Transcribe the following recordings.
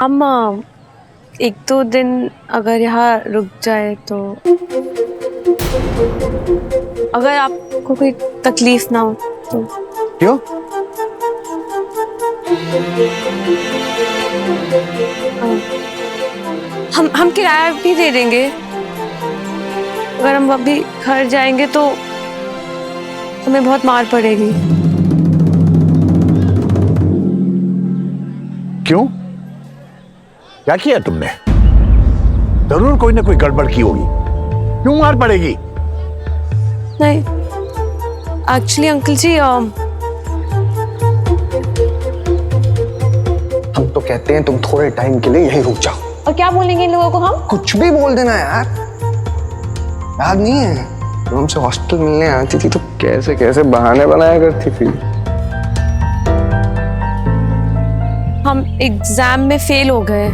हम 1-2 दिन अगर यहाँ रुक जाए तो, अगर आपको कोई तकलीफ ना हो तो। क्यों? हम किराया भी दे देंगे। अगर हम अभी घर जाएंगे तो हमें बहुत मार पड़ेगी। क्यों? क्या किया तुमने? जरूर कोई ना कोई गड़बड़ की होगी। क्यों मार पड़ेगी? नहीं, एक्चुअली अंकल जी हम तो कहते हैं तुम थोड़े टाइम के लिए यहीं रुक जाओ। और क्या बोलेंगे इन लोगों को हम? कुछ भी बोल देना यार। याद नहीं है तुम हमसे हॉस्टल मिलने आती थी तो कैसे कैसे बहाने बनाया करती थी। हम एग्जाम में फेल हो गए,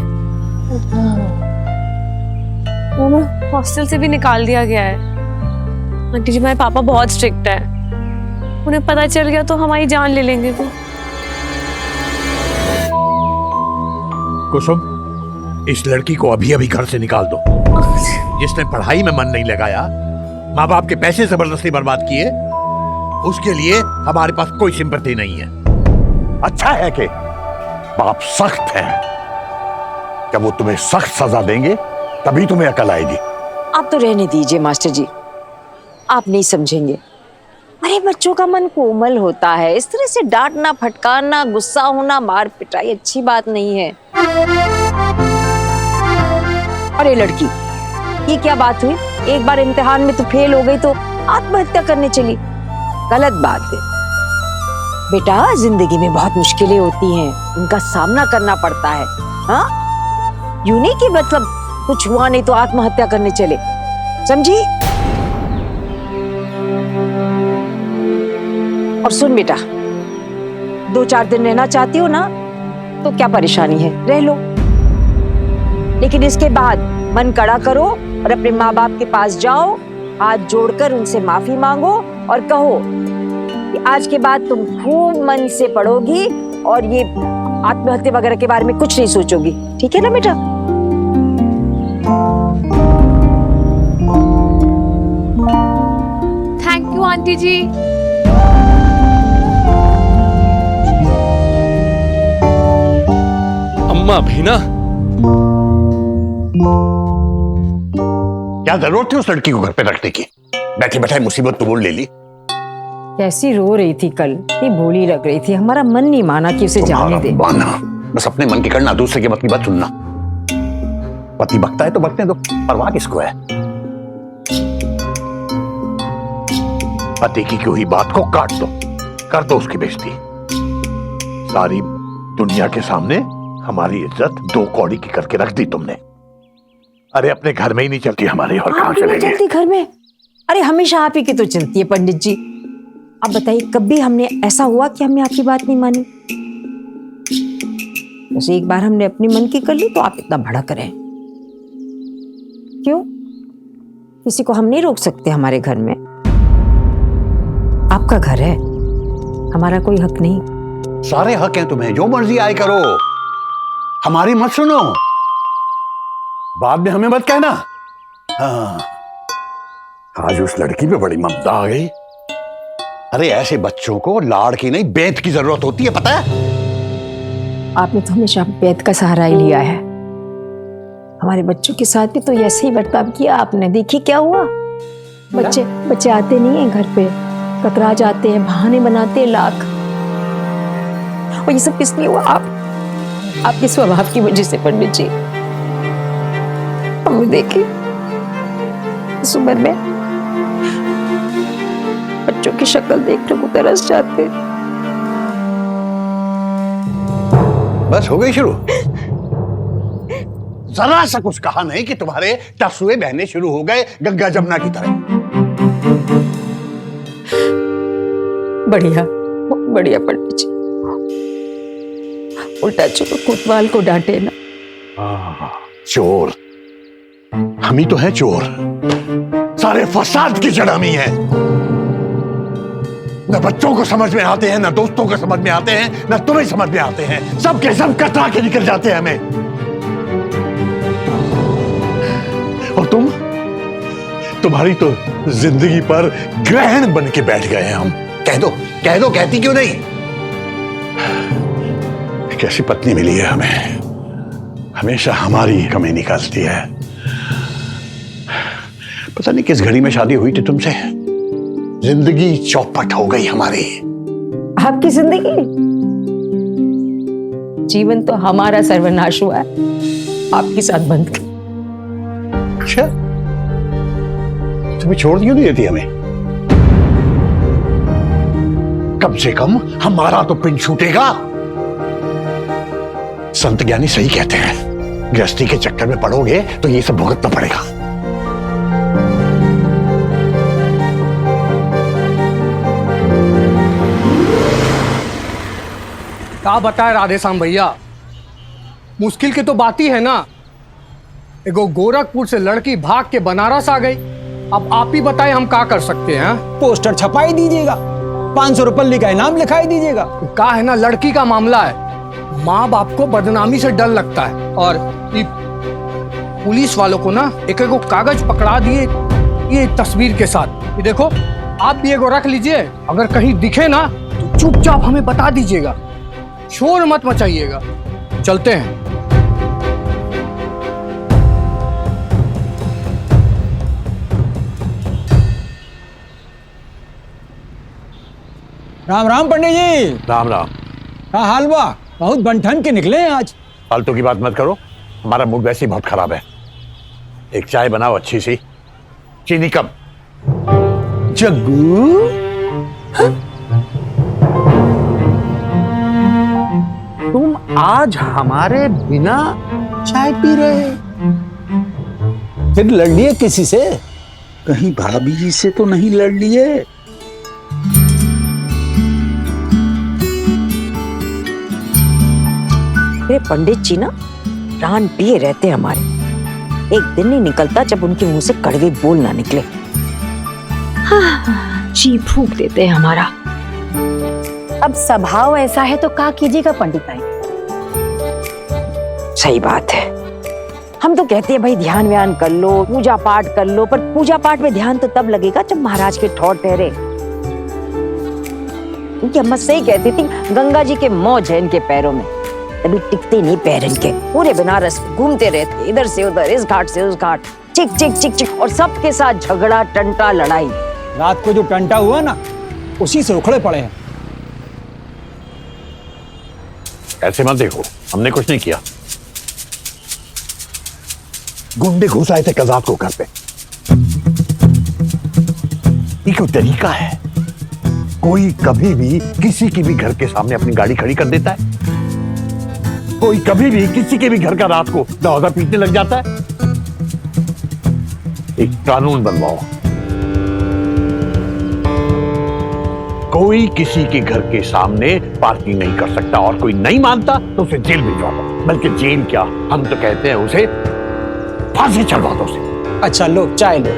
हॉस्टल से भी निकाल दिया गया है। आंटी जी, मेरे पापा बहुत स्ट्रिक्ट है, उन्हें पता चल गया तो हमारी जान ले लेंगे वो। कुसुम, इस लड़की को अभी अभी घर से निकाल दो। जिसने पढ़ाई में मन नहीं लगाया, माँ बाप के पैसे जबरदस्ती बर्बाद किए, उसके लिए हमारे पास कोई सिंपैथी नहीं है। अच्छा है कि बाप सख्त है, जब वो तुम्हें सख्त सजा देंगे तभी तुम्हें अकल आएगी। आप तो रहने दीजिए मास्टर जी, आप नहीं समझेंगे। अरे बच्चों का मन कोमल होता है, इस तरह से डांटना, फटकारना, गुस्सा होना, मार पिटाई अच्छी बात नहीं है। अरे लड़की, ये क्या बात हुई? एक बार इम्तिहान में तो फेल हो गई तो आत्महत्या करने चली, गलत बात है। बेटा, जिंदगी में बहुत मुश्किलें होती हैं, उनका सामना करना पड़ता है। हाँ, यूं नहीं कि मतलब कुछ हुआ नहीं तो आत्महत्या करने चले, समझी? और सुन बेटा, 2-4 दिन रहना चाहती हो ना तो क्या परेशानी है, रह लो। लेकिन इसके बाद मन कड़ा करो और अपने माँ बाप के पास जाओ, हाथ जोड़कर उनसे माफी मांगो और कहो कि आज के बाद तुम खूब मन से पढ़ोगी और ये आत्महत्या वगैरह के बारे में कुछ नहीं सोचोगी। ठीक है ना बेटा? थैंक यू आंटी जी। अम्मा भी ना, क्या जरूरत थी उस लड़की को घर पे रखने की? बैठी बैठाई मुसीबत तो बोल ले ली। कैसी रो रही थी कल, इतनी भोली लग रही थी, हमारा मन नहीं माना कि उसे जाने दे। बस अपने मन की करना, दूसरे के मत की बात सुनना। पति बकता है तो बकने दो, परवाह किसको है? पति की कोई बात को काट दो, कर दो उसकी बेइज्जती। सारी दुनिया के सामने हमारी इज्जत 2 कौड़ी की करके रख दी तुमने। अरे अपने घर में ही नहीं चलती हमारी, और कहां चलेगी? चलती घर में? अरे हमेशा आप ही की तो चलती है पंडित जी। अब बताइए, कभी हमने ऐसा हुआ कि हमने आपकी बात नहीं मानी? बस एक बार हमने अपनी मन की कर ली तो आप इतना भड़क रहे हैं। क्यों? किसी को हम नहीं रोक सकते हमारे घर में। आपका घर है, हमारा कोई हक नहीं। सारे हक हैं तुम्हें, जो मर्जी आए करो, हमारी मत सुनो। बाद में हमें मत कहना। हाँ, आज उस लड़की पे बड़ी ममता आ गई। अरे ऐसे बच्चों को लाड़ की नहीं, बेंत की जरूरत होती है, पता है? आपने तो हमेशा बेत का सहारा ही लिया है। हमारे बच्चों के साथ भी तो ऐसे ही बर्ताव किया आपने। देखिए क्या हुआ, बच्चे आते नहीं है घर पे, कतरा जाते हैं, बहाने बनाते हैं लाख। और ये सब किस लिए हुआ? आपके स्वभाव की वजह से पंडित जी। हम देखे इस उम्र में बच्चों की शक्ल देखने को तरस जाते। बस हो गई शुरू। जरा सा कुछ कहा नहीं कि तुम्हारे टसुए बहने शुरू हो गए गंगा जमुना की तरह। बढ़िया बढ़िया पंडित जी, उल्टा चोर कोतवाल को डांटे ना। चोर हम ही तो हैं, चोर। सारे फसाद की जड़ हम ही हैं। न बच्चों को समझ में आते हैं, न दोस्तों को समझ में आते हैं, न तुम्हें समझ में आते हैं। सब के सब कतरा के निकल जाते हैं हमें। और तुम्हारी तो जिंदगी पर ग्रहण बन के बैठ गए हैं हम। कह दो, कहती क्यों नहीं? कैसी पत्नी मिली है हमें, हमेशा हमारी कमी निकालती है। पता नहीं किस घड़ी में शादी हुई थी तुमसे, जिंदगी चौपट हो गई हमारी। आपकी जिंदगी, जीवन तो हमारा सर्वनाश हुआ है आपके साथ बंद कर। अच्छा, तुम्हें छोड़ क्यों नहीं देती हमें? कम से कम हमारा तो पिंड छूटेगा। संत ज्ञानी सही कहते हैं, गृहस्थी के चक्कर में पड़ोगे तो ये सब भुगतना पड़ेगा। क्या बताए राधेश्याम भैया, मुश्किल की तो बात ही है ना। एगो गोरखपुर से लड़की भाग के बनारस आ गई। अब आप ही बताएं हम क्या कर सकते हैं? पोस्टर छपाई दीजिएगा, 500 रुपये का इनाम लिखाई दीजिएगा। क्या है ना, लड़की का मामला है, माँ बाप को बदनामी से डर लगता है। और ये पुलिस वालों को ना एक कागज पकड़ा दिए ये तस्वीर के साथ। ये देखो, आप भी एगो रख लीजिए, अगर कहीं दिखे ना तो चुपचाप हमें बता दीजिएगा, शोर मत मचाइएगा। चलते हैं। राम राम पंडित जी। राम राम। क्या हाल बा? बहुत बनठन के निकले हैं आज। फालतू की बात मत करो, हमारा मूड वैसे ही बहुत खराब है। एक चाय बनाओ अच्छी सी, चीनी कम। जग्गू, तुम आज हमारे बिना चाय पी रहे, फिर लड़ लिए किसी से? कहीं भाभी जी से तो नहीं लड़ लिए? मेरे पंडित जी ना प्राण पिए रहते हमारे। एक दिन नहीं निकलता जब उनके मुंह से कड़वे बोल ना निकले। जी फूक देते हैं हमारा। अब स्वभाव ऐसा है तो क्या कीजिएगा पंडित भाई। सही बात है, हम तो कहते हैं भाई ध्यान व्यान कर लो, पूजा पाठ कर लो, पर पूजा पाठ में ध्यान तो तब लगेगा जब महाराज के ठौर ठहरे। इनकी अम्मा सही कहती थी, गंगा जी के मौज है इनके पैरों में, तभी टिकते नहीं पैर इनके। पूरे बनारस घूमते रहते, इधर से उधर, इस घाट से उस घाट, चिक चिक चिक चिक, और सबके साथ झगड़ा टंटा लड़ाई। रात को जो टंटा हुआ ना, उसी से उखड़े पड़े हैं। ऐसे मत देखो, हमने कुछ नहीं किया। गुंडे घुस आए थे कजात को घर पे। ये कोई तरीका है? कोई कभी भी किसी की भी घर के सामने अपनी गाड़ी खड़ी कर देता है? कोई कभी भी किसी के भी घर का रात को दरवाजा पीटने लग जाता है? एक कानून बनवाओ, कोई किसी के घर के सामने पार्किंग नहीं कर सकता, और कोई नहीं मानता तो उसे जेल भिजवा दो। बल्कि जेल क्या, हम तो कहते हैं उसे फांसी चढ़वा दो उसे। अच्छा लो चाय लो।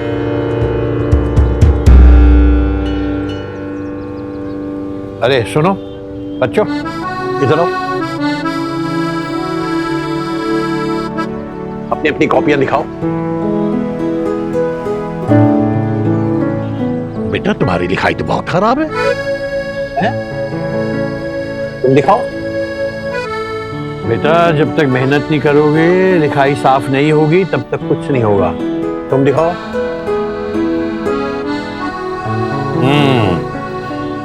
अरे सुनो बच्चों, इधर आओ, अपनी अपनी कॉपियां दिखाओ। बेटा तुम्हारी लिखाई तो बहुत खराब है, तुम दिखाओ। बेटा जब तक मेहनत नहीं करोगे, लिखाई साफ नहीं होगी, तब तक कुछ नहीं होगा। तुम दिखाओ।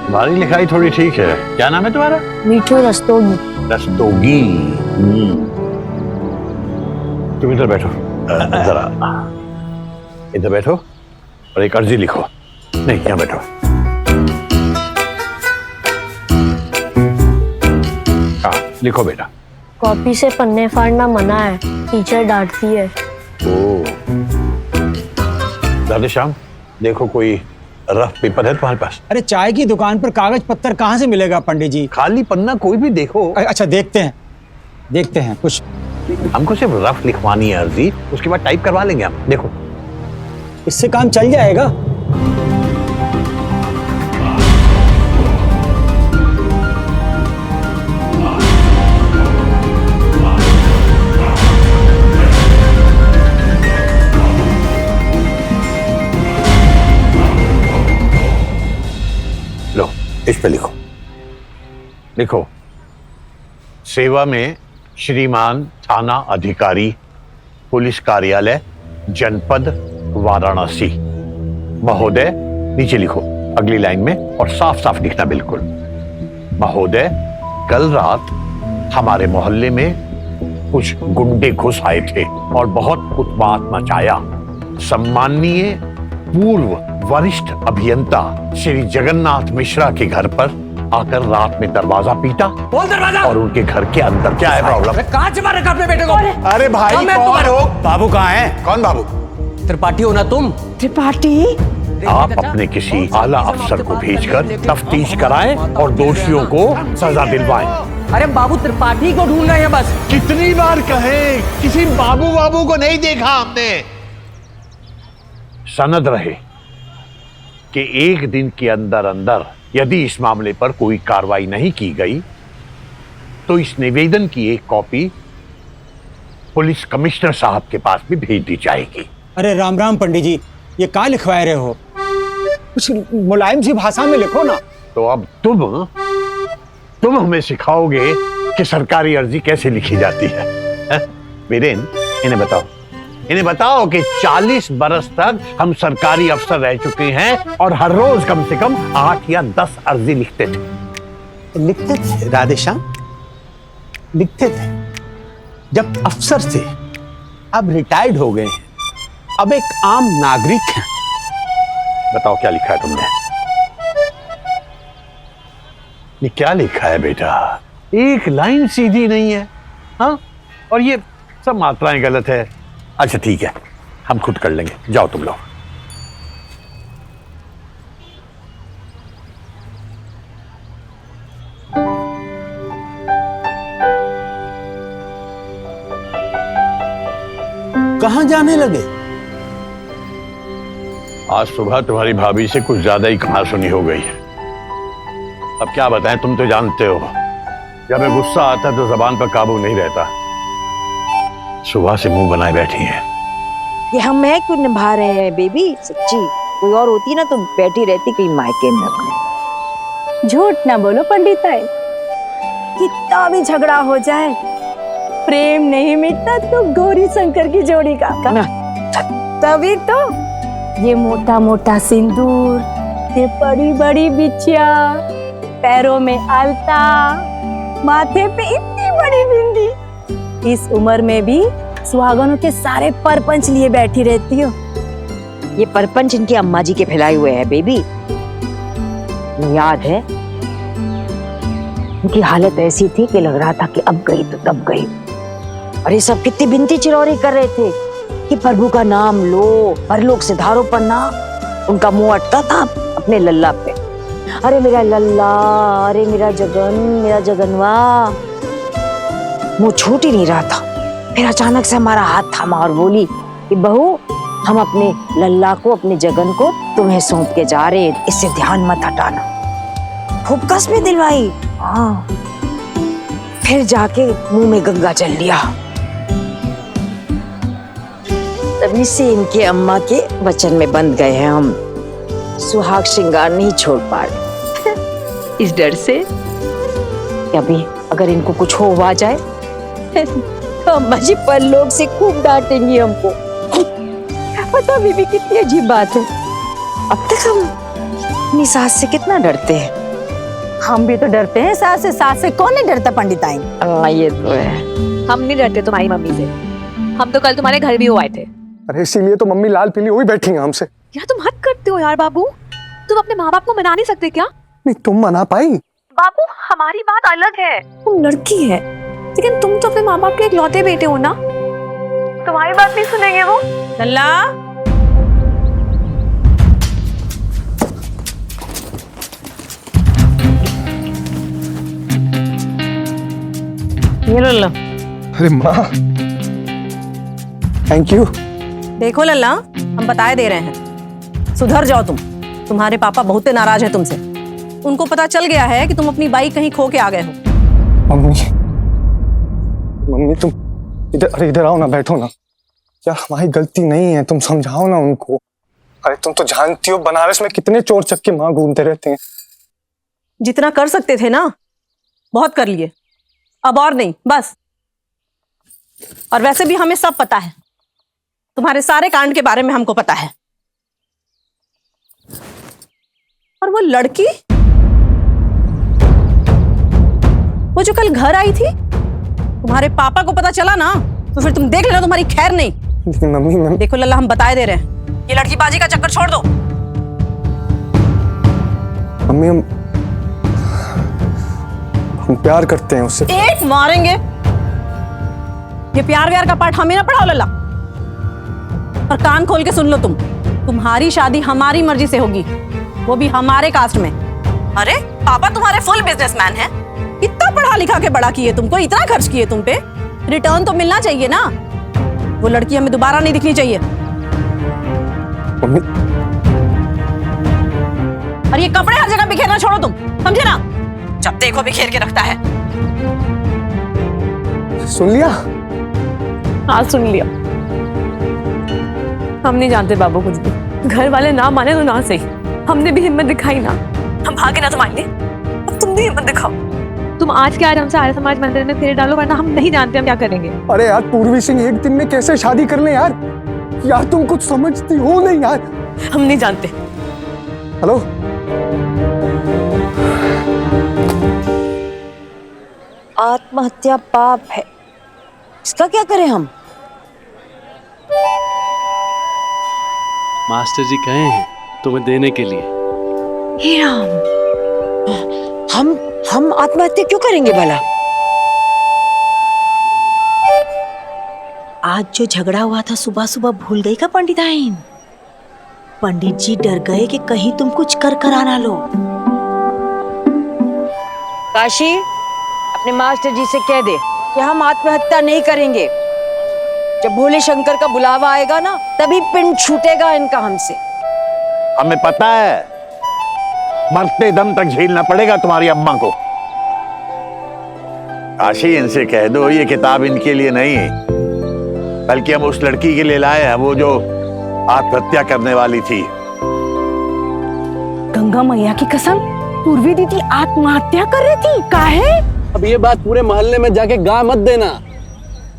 तुम्हारी लिखाई थोड़ी ठीक है। क्या नाम है तुम्हारा? मीठू रस्तोगी। रस्तोगी। तुम इधर बैठो, जरा इधर बैठो और एक अर्जी लिखो। नहीं, यहाँ बैठो। हाँ लिखो बेटा। कॉपी से पन्ने फाड़ना मना है, टीचर डांटती है। राधेश्याम, देखो कोई रफ पेपर है तुम्हारे पास? अरे चाय की दुकान पर कागज पत्तर कहाँ से मिलेगा पंडित जी? खाली पन्ना कोई भी देखो। अच्छा देखते हैं कुछ। हमको सिर्फ रफ लिखवानी है अर्जी, उसके बाद टाइप करवा लेंगे हम। देखो इससे काम चल जाएगा। लिखो, सेवा में श्रीमान थाना अधिकारी, पुलिस कार्यालय, जनपद वाराणसी। महोदय, नीचे लिखो अगली लाइन में, और साफ साफ लिखना बिल्कुल। महोदय, कल रात हमारे मोहल्ले में कुछ गुंडे घुस आए थे और बहुत उत्पात मचाया। सम्माननीय पूर्व वरिष्ठ अभियंता श्री जगन्नाथ मिश्रा के घर पर आकर रात में दरवाजा पीटा। बोल दरवाजा। और उनके घर के अंदर क्या है प्रॉब्लम? कहाँ से मारे अपने बेटे को? अरे भाई कौन हो? बाबू कहाँ है? कौन बाबू? त्रिपाठी हो ना तुम? त्रिपाठी? आप अपने किसी आला अफसर को भेजकर तफ्तीश कराएं और दोषियों को सजा दिलवाएं। अरे बाबू त्रिपाठी को ढूंढ रहे हैं बस। कितनी बार कहें, किसी बाबू बाबू को नहीं देखा हमने। सनद रहे कि एक दिन के अंदर अंदर यदि इस मामले पर कोई कार्रवाई नहीं की गई तो इस निवेदन की एक कॉपी पुलिस कमिश्नर साहब के पास भी भेज दी जाएगी। अरे राम राम पंडित जी, ये क्या लिखवा रहे हो? कुछ मुलायम सी भाषा में लिखो ना। तो अब तुम हमें सिखाओगे कि सरकारी अर्जी कैसे लिखी जाती है? वीरेन, इन्हें बताओ कि 40 बरस तक हम सरकारी अफसर रह चुके हैं और हर रोज कम से कम 8 या 10 अर्जी लिखते थे। लिखते थे राधेश्याम, लिखते थे। जब अफसर से अब रिटायर्ड हो गए हैं, अब एक आम नागरिक हैं। बताओ क्या लिखा है तुमने? ये क्या लिखा है बेटा? एक लाइन सीधी नहीं है, हाँ? और ये सब मात्राएं गलत है। अच्छा ठीक है, हम खुद कर लेंगे, जाओ तुम लोग। कहां जाने लगे? आज सुबह तुम्हारी भाभी से कुछ ज्यादा ही कहासुनी हो गई है। अब क्या बताएं, तुम तो जानते हो जब मैं गुस्सा आता तो जबान पर काबू नहीं रहता। सुबह से मुंह बनाए बैठी हैं। ये हम मैं क्यों निभा रहे हैं बेबी? सच्ची कोई और होती ना तो बैठी रहती कहीं मायके में अपने। झूठ ना बोलो पंडिताई, कितना भी झगड़ा हो जाए प्रेम नहीं मिटता तो गौरी शंकर की जोड़ी का। तभी तो ये मोटा मोटा सिंदूर, ये बड़ी बड़ी बिछिया, पैरों में आलता, माथे पे इतनी बड़ी बिंदी, इस उम्र में भी सुहागनों के सारे परपंच लिए बैठी रहती हो। ये परपंच इनकी अम्मा जी के फैलाए हुए हैं बेबी। याद है इनकी हालत ऐसी थी कि लग रहा था कि अब गई तो तब गई। और ये सब कितनी बिनती चिरौरी कर रहे थे कि प्रभु का नाम लो, परलोक से धारो पर ना। उनका मुंह अटता था अपने लल्ला पे। अरे मेरा लल्ला, अरे मेरा जगन, मेरा जगनवा। मुंह छूट ही नहीं रहा था। फिर अचानक से हमारा हाथ थामा और बोली कि बहू, हम अपने लल्ला को, अपने जगन को तुम्हें सौंप के जा रहे, इससे ध्यान मत हटाना। खूब कस में दिलवाई। हाँ, फिर जाके मुंह में गंगा जल लिया। तभी से इनके अम्मा के वचन में बंध गए हैं हम। सुहाग श्रृंगार नहीं छोड़ पा रहे इस डर से कि अभी अगर इनको कुछ हो जाए तो अम्मा जी परलोक से खूब डांटेंगी हमको। पता बीबी कितनी अजीब बात है, अब तक हम अपनी सास से कितना डरते हैं। हम भी तो डरते हैं सास से। सास से कौन नहीं डरता पंडिताई? ये तो है। हम नहीं डरते तुम्हारी मम्मी से। हम तो कल तुम्हारे घर भी हुए थे। अरे इसीलिए तो मम्मी लाल पीली हुई बैठी हैं हमसे। यार तुम हद करते हो यार बाबू। तुम अपने माँ बाप को मना नहीं सकते क्या? नहीं, तुम मना पाई? बाबू हमारी बात अलग है। तुम लड़की है, लेकिन तुम तो अपने माँ बाप के इकलौते बेटे हो ना। तुम्हारी बात नहीं सुनेंगे वो। लल्ला, ये लल्ला। अरे माँ, थैंक यू। देखो लल्ला, हम बताए दे रहे हैं, सुधर जाओ तुम। तुम्हारे पापा बहुत नाराज हैं तुमसे। उनको पता चल गया है कि तुम अपनी बाइक कहीं खो के आ गए हो। मम्मी तुम इधर, अरे इधर आओ ना, बैठो ना। यार हमारी गलती नहीं है, तुम समझाओ ना उनको। अरे तुम तो जानती हो बनारस में कितने चोर चक्के माँ घूमते रहते हैं। जितना कर सकते थे ना बहुत कर लिए, अब और नहीं, बस। और वैसे भी हमें सब पता है, तुम्हारे सारे कांड के बारे में हमको पता है। और वो लड़की, वो जो कल घर आई थी, तुम्हारे पापा को पता चला ना तो फिर तुम देख लेना, तुम्हारी खैर नहीं। लेकिन मम्मी, देखो लल्ला, हम बताए दे रहे हैं, ये लड़की बाजी का चक्कर छोड़ दो। मम्मी हम प्यार करते हैं उससे। एक मारेंगे। ये प्यार व्यार का पाठ हमें ना पढ़ाओ लल्ला। और कान खोल के सुन लो, तुम्हारी शादी हमारी मर्जी से होगी, वो भी हमारे कास्ट में। अरे पापा तुम्हारे फुल बिजनेसमैन हैं, इतना पढ़ा लिखा के बड़ा किए तुमको, इतना खर्च किए तुम पे, रिटर्न तो मिलना चाहिए ना। वो लड़की हमें दोबारा नहीं दिखनी चाहिए। मम्मी, और ये कपड़े हर जगह बिखेरना छोड़ो तुम, समझे ना? जब देखो बिखेर के रखता है। सुन लिया? हाँ सुन लिया। हम नहीं जानते बाबू कुछ भी, घर वाले ना माने तो ना सही, हमने भी हिम्मत दिखाई ना, हम भागे ना तुम्हारे लिए, अब तुम भी हिम्मत दिखाओ। तुम आज के आज हमसे आर्य समाज मंदिर में फेरे डालो, वरना हम नहीं जानते हम क्या करेंगे। अरे यार पूर्वी सिंह एक दिन में कैसे शादी कर ले यार? यार तुम कुछ समझती हो नहीं यार। हम नहीं जानते। हेलो, आत्महत्या पाप है, इसका क्या करें हम? मास्टर जी कहे हैं तुम्हें देने के लिए। हे राम, हम आत्महत्या क्यों करेंगे भला? आज जो झगड़ा हुआ था सुबह सुबह भूल गई का पंडिताइन? पंडित जी डर गए कि कहीं तुम कुछ कर कराना लो। काशी, अपने मास्टर जी से कह दे कि हम आत्महत्या नहीं करेंगे। जब भोले शंकर का बुलावा आएगा ना, तभी पिंड छूटेगा इनका हमसे। हमें पता है, मरते दम तक झेलना पड़ेगा तुम्हारी अम्मा को। काशी, इनसे कह दो ये किताब इनके लिए नहीं है, बल्कि हम उस लड़की के लिए लाए हैं, वो जो आत्महत्या करने वाली थी। गंगा मैया की कसम, पूर्वी दीदी आत्महत्या कर रही थी। काहे? अब ये बात पूरे मोहल्ले में जाके गा मत देना,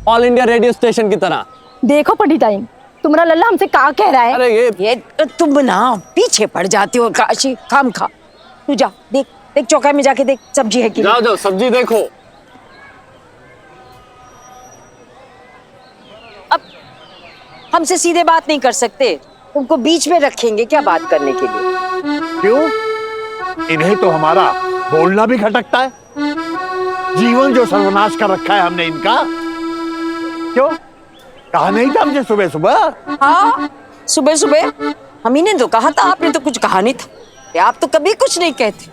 ऑल इंडिया रेडियो स्टेशन की तरह। देखो पंडिताइन, तुम्हारा लल्ला हमसे क्या कह रहा है? अरे ये तुम ना पीछे पड़ जाती हो काशी, खाम खा। तू जा, देख देख चौका में जाके देख सब्जी है कि नहीं। जाओ जाओ सब्जी देखो। अब हमसे सीधे बात नहीं कर सकते, तुमको बीच में रखेंगे क्या बात करने के लिए? क्यों? इन्हें तो हमारा बोलना भी खटकता है। जीवन जो सर्वनाश कर रखा है हमने इनका। क्यों? कहा नहीं था हमसे सुबह सुबह? हाँ, सुबह सुबह हम ही ने तो कहा था, आपने तो कुछ कहा नहीं था। आप तो कभी कुछ नहीं कहते,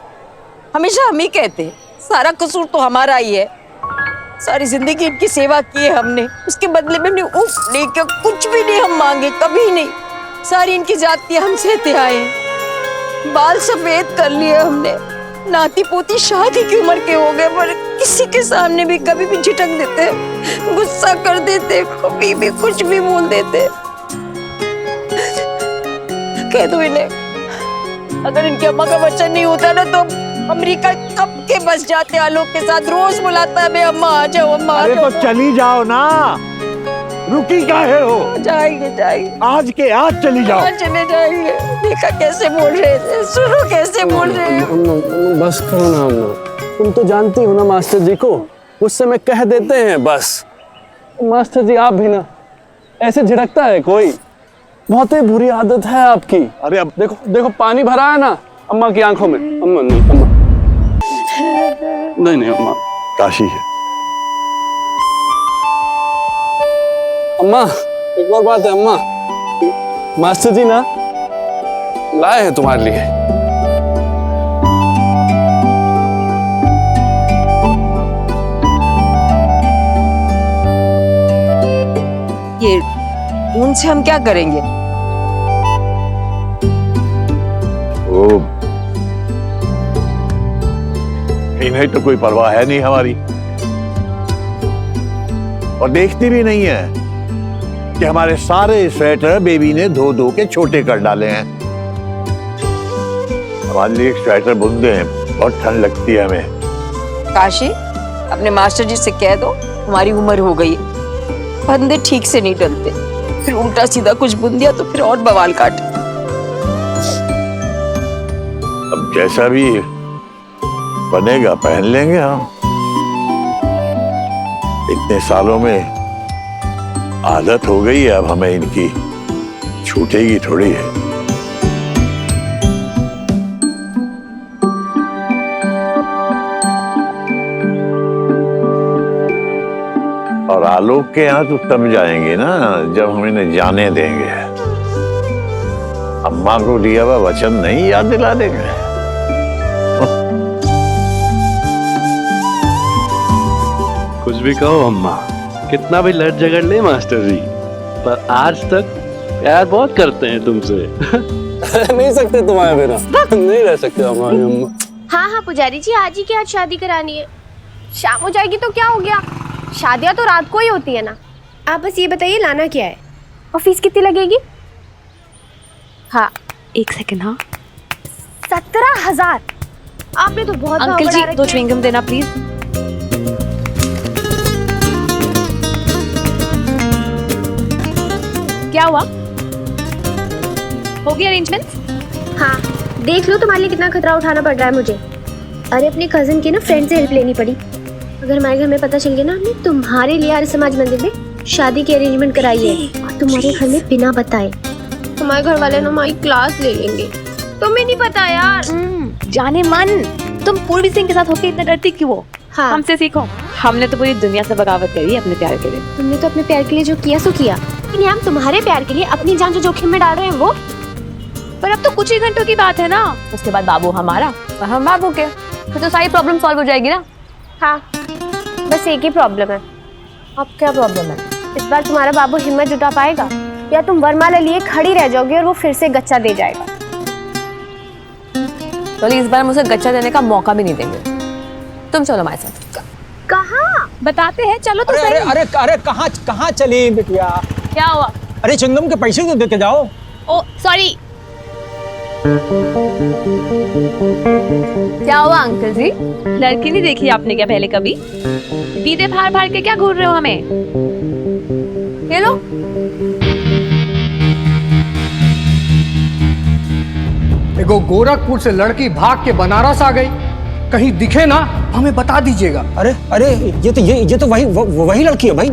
हमेशा हम ही कहते। सारा कसूर तो हमारा ही है। सारी जिंदगी इनकी सेवा की है हमने, उसके बदले में उफ नहीं क्या, कुछ भी नहीं हम मांगे, कभी नहीं। सारी इनकी जातियां हम सहते आए, बाल सफेद कर लिए हमने, नाती पोती शादी की उम्र के हो गए, पर किसी के सामने भी कभी भी झिटक देते, गुस्सा कर देते, कभी भी कुछ भी बोल देते। कह दो इन्हें, अगर इनकी अम्मा का वचन नहीं होता ना तो अमेरिका कब के बस जाते आलोक के साथ। रोज बुलाता है, मैं अम्मा आ जाओ, अम्मा आ अरे जाओ। तो चली जाओ ना, रुकी काहे हो? जाएंगे जाएंगे, आज के आज चली जाओ। आज चले जाएंगे। देखा कैसे बोल रहे थे, सुनो कैसे बोल रहे हैं। बस करो ना अम्मा, तुम तो जानती हो ना मास्टर जी को, गुस्से में कह देते हैं बस। मास्टर जी आप भी ना, ऐसे झिड़कता है कोई? बहुत ही बुरी आदत है आपकी। अरे अब देखो देखो पानी भरा है ना अम्मा की आंखों में। अम्मा नहीं, अम्मा नहीं, नहीं अम्मा। काशी है। अम्मा एक और बात है अम्मा, मास्टर जी ना लाए हैं तुम्हारे लिए। ये उनसे हम क्या करेंगे? ओ, इन्हें तो कोई परवाह है नहीं हमारी, और देखती भी नहीं है कि हमारे सारे स्वेटर बेबी ने धो धो के छोटे कर डाले हैं। हमारे लिए एक स्वेटर बुन दे, बहुत ठंड लगती है हमें। काशी, अपने मास्टर जी से कह दो हमारी उम्र हो गई है, फंदे ठीक से नहीं डलते, फिर उल्टा सीधा कुछ बुन दिया तो फिर और बवाल काट। अब जैसा भी बनेगा पहन लेंगे हम। इतने सालों में आदत हो गई है, अब हमें इनकी छूटेगी थोड़ी है। और आलोक के यहाँ तो तब जाएंगे ना जब हम इन्हें जाने देंगे। अम्मा को दिया हुआ वचन नहीं याद दिला देंगे। कुछ भी कहो अम्मा, कितना भी लड़ झगड़ ले मास्टर जी, पर आज तक प्यार बहुत करते हैं तुमसे। नहीं सकते तुम्हारे बिना, नहीं रह सकते हमारी अम्मा। हाँ हाँ पुजारी जी, आज ही के आज शादी करानी है। शाम हो जाएगी तो क्या हो गया, शादियाँ तो रात को ही होती है ना। आप बस ये बताइए लाना क्या है और फीस कितनी लगेगी? हाँ 1 सेकंड। हाँ 17,000। आपने तो बहुत भाव अंकल बढ़ा जी रखे 2 हैं। च्युइंगम देना प्लीज। क्या हुआ, हो गई अरेंजमेंट्स? हाँ देख लो तुम्हारे लिए कितना खतरा उठाना पड़ रहा है मुझे। अरे अपने कजन की ना फ्रेंड से हेल्प लेनी पड़ी। अगर हमारे घर में पता चल गया ना हमने तुम्हारे लिए आर्य समाज मंदिर में शादी की अरेंजमेंट कराई है और तुम्हारे घर में बिना बताए, तुम्हारे घर वाले ना हमारी क्लास ले लेंगे। तुम्हें नहीं पता यार। जाने मन, तुम पूर्वी सिंह के साथ होके इतना डरती क्यों हो? हाँ हमसे सीखो, हमने तो पूरी दुनिया से बगावत करी है अपने प्यार के लिए। तुमने तो अपने प्यार के लिए जो किया सो किया, लेकिन हम तुम्हारे प्यार के लिए अपनी जान जो जोखिम में डाल रहे हैं वो। पर अब तो कुछ ही घंटों की बात है ना, उसके बाद बाबू हमारा और हम बाबू के, फिर तो सारी प्रॉब्लम सॉल्व हो जाएगी ना। हाँ बस एक ही प्रॉब्लम है। अब क्या प्रॉब्लम है? इस बार तुम्हारा बाबू हिम्मत जुटा पाएगा या तुम वरमाला लिए खड़ी रह जाओगी और वो फिर से गच्चा दे जाएगा? तो इस बार मुझे गच्चा देने का मौका भी नहीं देंगे। तुम चलो हमारे साथ। कहाँ बताते हैं, चलो तो अरे सही। अरे अरे अरे कहाँ कहाँ चली बिटिया? क्या हुआ? अरे चिंगम के पैसे तो दे के जाओ। ओ सॉरी। क्या हुआ अंकल जी, लड़की नहीं देखी आपने क्या पहले कभी? बीते फाड़ फाड़ के क्या घूर रहे हो हमें? ये लो। एगो गोरखपुर से लड़की भाग के बनारस आ गई, कहीं दिखे ना हमें बता दीजिएगा। अरे अरे ये तो वही लड़की है भाई।